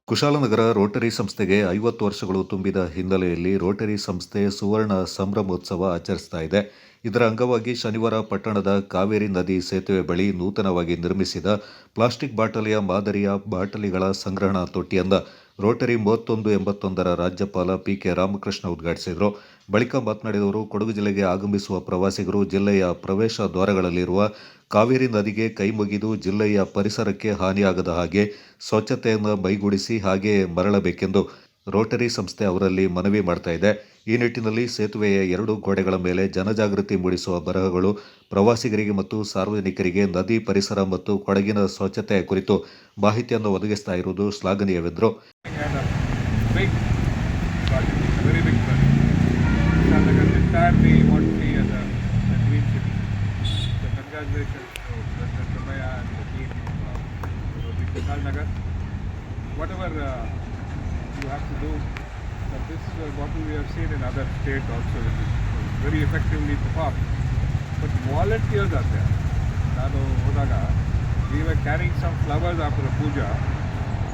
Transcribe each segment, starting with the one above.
Kushalnagar Rotary ಸಂಸ್ಥೆಗೆ 50 ವರ್ಷಗಳು ತುಂಬಿದ ಹಿನ್ನೆಲೆಯಲ್ಲಿ ರೋಟರಿ ಸಂಸ್ಥೆ ಸುವರ್ಣ ಸಂಭ್ರಮೋತ್ಸವ ಆಚರಿಸ್ತಾ ಇದೆ. ಇದರ ಅಂಗವಾಗಿ ಶನಿವಾರ ಪಟ್ಟಣದ ಕಾವೇರಿ ನದಿ ಸೇತುವೆ ಬಳಿ ನೂತನವಾಗಿ ನಿರ್ಮಿಸಿದ ಪ್ಲಾಸ್ಟಿಕ್ ಬಾಟಲಿಯ ಮಾದರಿಯ ಬಾಟಲಿಗಳ ಸಂಗ್ರಹಣಾ ತೊಟ್ಟಿಯನ್ನು ರೋಟರಿ 3181ರ ರಾಜ್ಯಪಾಲ ಪಿಕೆ ರಾಮಕೃಷ್ಣ ಉದ್ಘಾಟಿಸಿದರು. ಬಳಿಕ ಮಾತನಾಡಿದವರು, ಕೊಡಗು ಜಿಲ್ಲೆಗೆ ಆಗಮಿಸುವ ಪ್ರವಾಸಿಗರು ಜಿಲ್ಲೆಯ ಪ್ರವೇಶ ದ್ವಾರಗಳಲ್ಲಿರುವ ಕಾವೇರಿ ನದಿಗೆ ಕೈಮುಗಿದು ಜಿಲ್ಲೆಯ ಪರಿಸರಕ್ಕೆ ಹಾನಿಯಾಗದ ಹಾಗೆ ಸ್ವಚ್ಛತೆಯನ್ನು ಮೈಗೂಡಿಸಿ ಹಾಗೆಯೇ ಮರಳಬೇಕೆಂದು ರೋಟರಿ ಸಂಸ್ಥೆ ಅವರಲ್ಲಿ ಮನವಿ ಮಾಡ್ತಾ ಇದೆ. ಈ ನಿಟ್ಟಿನಲ್ಲಿ ಸೇತುವೆಯ 2 ಗೋಡೆಗಳ ಮೇಲೆ ಜನಜಾಗೃತಿ ಮೂಡಿಸುವ ಬರಹಗಳು ಪ್ರವಾಸಿಗರಿಗೆ ಮತ್ತು ಸಾರ್ವಜನಿಕರಿಗೆ ನದಿ ಪರಿಸರ ಮತ್ತು ಕೊಡಗಿನ ಸ್ವಚ್ಛತೆಯ ಕುರಿತು ಮಾಹಿತಿಯನ್ನು ಒದಗಿಸ್ತಾ ಇರುವುದು ಶ್ಲಾಘನೀಯವೆಂದರು. You have to do this what we have seen in other states also, which is very effectively performed. But volunteers are there. ನಾನು ಹೋದಾಗ we were carrying some flowers after a puja.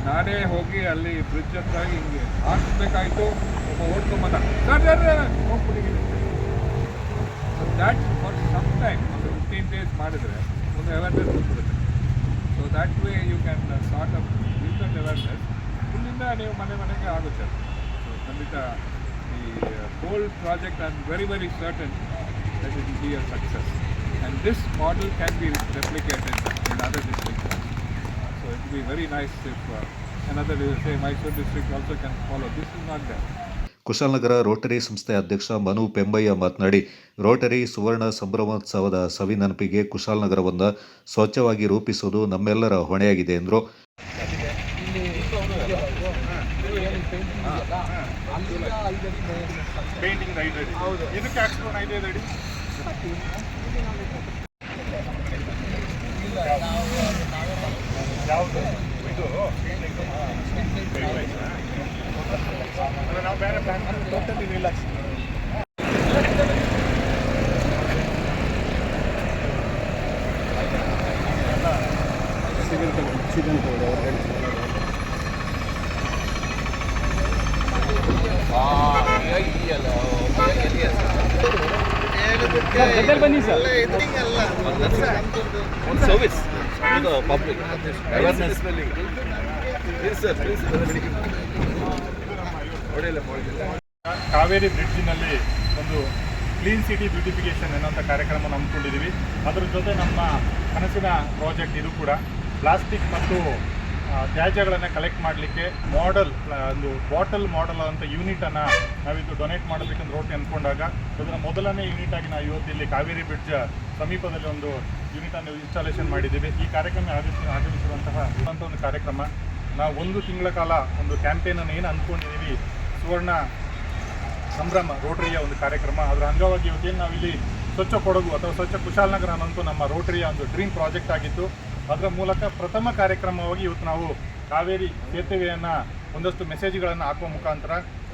ನಾನೇ ಹೋಗಿ ಅಲ್ಲಿ ಬ್ರಿಡ್ಜ್ ಹತ್ರ ಹಿಂಗೆ ಹಾಕ್ಬೇಕಾಯ್ತು, ಒಬ್ಬ ಓಡ್ಕೊಂಬಂದ ಹೋಗ್ಬಿಟ್ಟಿಗೆ. So that for some time ಒಂದು 15 days ಮಾಡಿದರೆ ಒಂದು ಅವೇರ್ನೆಸ್ ಬಂದ್ಬಿಡುತ್ತೆ. So that way you can sort up build that awareness. ಇಲ್ಲಿಂದ ನೀವು ಮನೆಗೆ ಆಗುತ್ತೆ. ಸೊ ಖಂಡಿತ ಈ whole project I am very certain that it will be a success and this model can be replicated in other districts. So it will be very nice if another say Mysore district also can follow. This is not there. Kushalnagar Rotary ಸಂಸ್ಥೆ ಅಧ್ಯಕ್ಷ ಮನು ಪೆಂಬಯ್ಯ ಮಾತನಾಡಿ, Rotary ಸುವರ್ಣ ಸಂಭ್ರಮೋತ್ಸವದ ಸವಿನೆನಪಿಗೆ ಕುಶಾಲನಗರವನ್ನು ಸ್ವಚ್ಛವಾಗಿ ರೂಪಿಸುವುದು ನಮ್ಮೆಲ್ಲರ ಹೊಣೆಯಾಗಿದೆ ಎಂದರು. ನಾವು ಬೇರೆ plan totally relax. ಬನ್ನಿ ಸರ್, ಒಂದು service to the public awareness. Kaveri ಬ್ರಿಡ್ಜಿನಲ್ಲಿ ಒಂದು ಕ್ಲೀನ್ ಸಿಟಿ ಬ್ಯೂಟಿಫಿಕೇಷನ್ ಎನ್ನುವಂಥ ಕಾರ್ಯಕ್ರಮ ಹಮ್ಮಿಕೊಂಡಿದ್ದೀವಿ. ಅದರ ಜೊತೆ ನಮ್ಮ ಕನಸಿನ ಪ್ರಾಜೆಕ್ಟ್ ಇದು ಕೂಡ ಪ್ಲಾಸ್ಟಿಕ್ ಮತ್ತು ತ್ಯಾಜ್ಯಗಳನ್ನು ಕಲೆಕ್ಟ್ ಮಾಡಲಿಕ್ಕೆ ಒಂದು ಬಾಟಲ್ ಮಾಡೆಲ್ ಅಂತ ಯೂನಿಟನ್ನು ನಾವಿದು ಡೊನೇಟ್ ಮಾಡಬೇಕಂತ ರೋಟಿ ಅಂದ್ಕೊಂಡಾಗ ಅದರ ಮೊದಲನೇ ಯೂನಿಟ್ ಆಗಿ ನಾವು ಇವತ್ತು ಇಲ್ಲಿ ಕಾವೇರಿ ಬ್ರಿಡ್ಜ್ ಸಮೀಪದಲ್ಲಿ ಒಂದು ಯೂನಿಟನ್ನು ಇನ್ಸ್ಟಾಲೇಷನ್ ಮಾಡಿದ್ದೀವಿ. ಈ ಕಾರ್ಯಕ್ರಮ ಆಗಮಿಸಿರುವಂತಹ ಒಂದು ಕಾರ್ಯಕ್ರಮ. ನಾವು 1 ತಿಂಗಳ ಕಾಲ ಒಂದು ಕ್ಯಾಂಪೇನನ್ನು ಏನು ಅಂದ್ಕೊಂಡಿದ್ದೀವಿ, ಸುವರ್ಣ ಸಂಭ್ರಮ ರೋಟರಿಯ ಒಂದು ಕಾರ್ಯಕ್ರಮ. ಅದರ ಅಂಗವಾಗಿ ಇವತ್ತೇನು ನಾವಿಲ್ಲಿ ಸ್ವಚ್ಛ ಕೊಡಗು ಅಥವಾ ಸ್ವಚ್ಛ ಕುಶಾಲನಗರ ಅನ್ನೋಂತೂ ನಮ್ಮ ರೋಟರಿಯ ಒಂದು ಡ್ರೀಮ್ ಪ್ರಾಜೆಕ್ಟ್ ಆಗಿತ್ತು. ಅದರ ಮೂಲಕ ಪ್ರಥಮ ಕಾರ್ಯಕ್ರಮವಾಗಿ ಇವತ್ತು ನಾವು ಕಾವೇರಿ ಸೇತುವೆಯನ್ನು ಒಂದಷ್ಟು ಮೆಸೇಜ್ಗಳನ್ನು ಹಾಕುವ ಮುಖಾಂತರ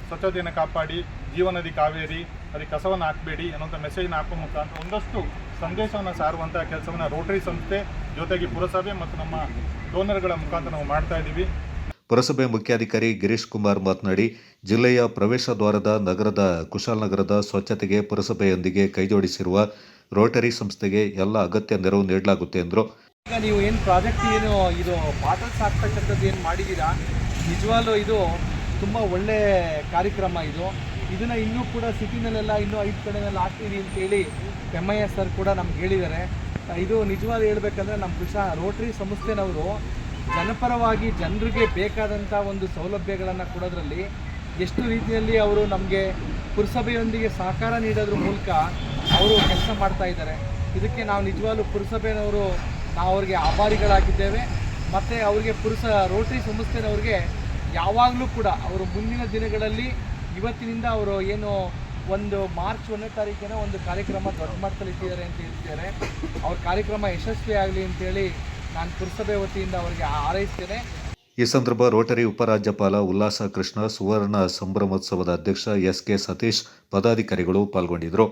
ಸ್ವಚ್ಛತೆಯನ್ನು ಕಾಪಾಡಿ, ಜೀವನದಿ ಕಾವೇರಿ, ಅದಕ್ಕೆ ಕಸವನ್ನು ಹಾಕಬೇಡಿ ಅನ್ನೋಂಥ ಮೆಸೇಜ್ನ ಹಾಕುವ ಮುಖಾಂತರ ಒಂದಷ್ಟು ಸಂದೇಶವನ್ನು ಸಾರುವಂಥ ಕೆಲಸವನ್ನು ರೋಟರಿ ಸಂಸ್ಥೆ ಜೊತೆಗೆ ಪುರಸಭೆ ಮತ್ತು ನಮ್ಮ ಡೋನರ್ಗಳ ಮುಖಾಂತರ ನಾವು ಮಾಡ್ತಾ ಇದ್ದೀವಿ. ಪುರಸಭೆ ಮುಖ್ಯಾಧಿಕಾರಿ ಗಿರೀಶ್ ಕುಮಾರ್ ಮಾತನಾಡಿ, ಜಿಲ್ಲೆಯ ಪ್ರವೇಶ ದ್ವಾರದ ನಗರದ ಕುಶಾಲನಗರದ ಸ್ವಚ್ಛತೆಗೆ ಪುರಸಭೆಯೊಂದಿಗೆ ಕೈಜೋಡಿಸಿರುವ ರೋಟರಿ ಸಂಸ್ಥೆಗೆ ಎಲ್ಲ ಅಗತ್ಯ ನೆರವು ನೀಡಲಾಗುತ್ತೆ ಎಂದರು. ಈಗ ನೀವು ಏನು ಪ್ರಾಜೆಕ್ಟ್ ಇದು ಬಾಟಲ್ಸ್ ಹಾಕ್ತಕ್ಕಂಥದ್ದು ಏನು ಮಾಡಿದ್ದೀರಾ, ನಿಜವಾಗ್ಲೂ ಇದು ತುಂಬ ಒಳ್ಳೆ ಕಾರ್ಯಕ್ರಮ. ಇದನ್ನು ಇನ್ನೂ ಕೂಡ ಸಿಟಿನಲ್ಲೆಲ್ಲ ಇನ್ನೂ 5 ಕಡೆನೆಲ್ಲ ಹಾಕ್ತೀವಿ ಅಂತೇಳಿ ಪೆಮ್ಮಯ್ಯ ಸರ್ ಕೂಡ ನಮ್ಗೆ ಹೇಳಿದ್ದಾರೆ. ಇದು ನಿಜವಾದ ಹೇಳ್ಬೇಕಂದ್ರೆ ನಮ್ಮ ರೋಟರಿ ಸಂಸ್ಥೆನವರು ಜನಪರವಾಗಿ ಜನರಿಗೆ ಬೇಕಾದಂಥ ಒಂದು ಸೌಲಭ್ಯಗಳನ್ನು ಕೊಡೋದ್ರಲ್ಲಿ ಎಷ್ಟು ರೀತಿಯಲ್ಲಿ ಅವರು ನಮಗೆ ಪುರಸಭೆಯೊಂದಿಗೆ ಸಹಕಾರ ನೀಡೋದ್ರ ಮೂಲಕ ಅವರು ಕೆಲಸ ಮಾಡ್ತಾ ಇದ್ದಾರೆ. ಇದಕ್ಕೆ ನಾವು ನಿಜವಾಗ್ಲೂ ಪುರಸಭೆಯವರು ನಾವು ಅವ್ರಿಗೆ ಆಭಾರಿಗಳಾಗಿದ್ದೇವೆ. ಮತ್ತು ಅವರಿಗೆ ರೋಟರಿ ಸಂಸ್ಥೆನವ್ರಿಗೆ ಯಾವಾಗಲೂ ಕೂಡ ಅವರು ಮುಂದಿನ ದಿನಗಳಲ್ಲಿ ಇವತ್ತಿನಿಂದ ಅವರು ಏನು ಒಂದು ಮಾರ್ಚ್ 1ನೇ ತಾರೀಕಿನ ಒಂದು ಕಾರ್ಯಕ್ರಮ ದೊಡ್ಡ ಮಟ್ಟದಲ್ಲಿ ಇಟ್ಟಿದ್ದಾರೆ ಅಂತ ಹೇಳ್ತಿದ್ದಾರೆ. ಅವ್ರ ಕಾರ್ಯಕ್ರಮ ಯಶಸ್ವಿ ಆಗಲಿ ಅಂತೇಳಿ ನಾನು ಪುರಸಭೆ ವತಿಯಿಂದ ಅವರಿಗೆ ಹಾರೈಸ್ತೇನೆ. ಈ ಸಂದರ್ಭ ರೋಟರಿ ಉಪರಾಜ್ಯಪಾಲ ಉಲ್ಲಾಸ ಕೃಷ್ಣ, ಸುವರ್ಣ ಸಂಭ್ರಮೋತ್ಸವದ ಅಧ್ಯಕ್ಷ ಎಸ್ ಕೆ ಸತೀಶ್, ಪದಾಧಿಕಾರಿಗಳು ಪಾಲ್ಗೊಂಡಿದ್ದರು.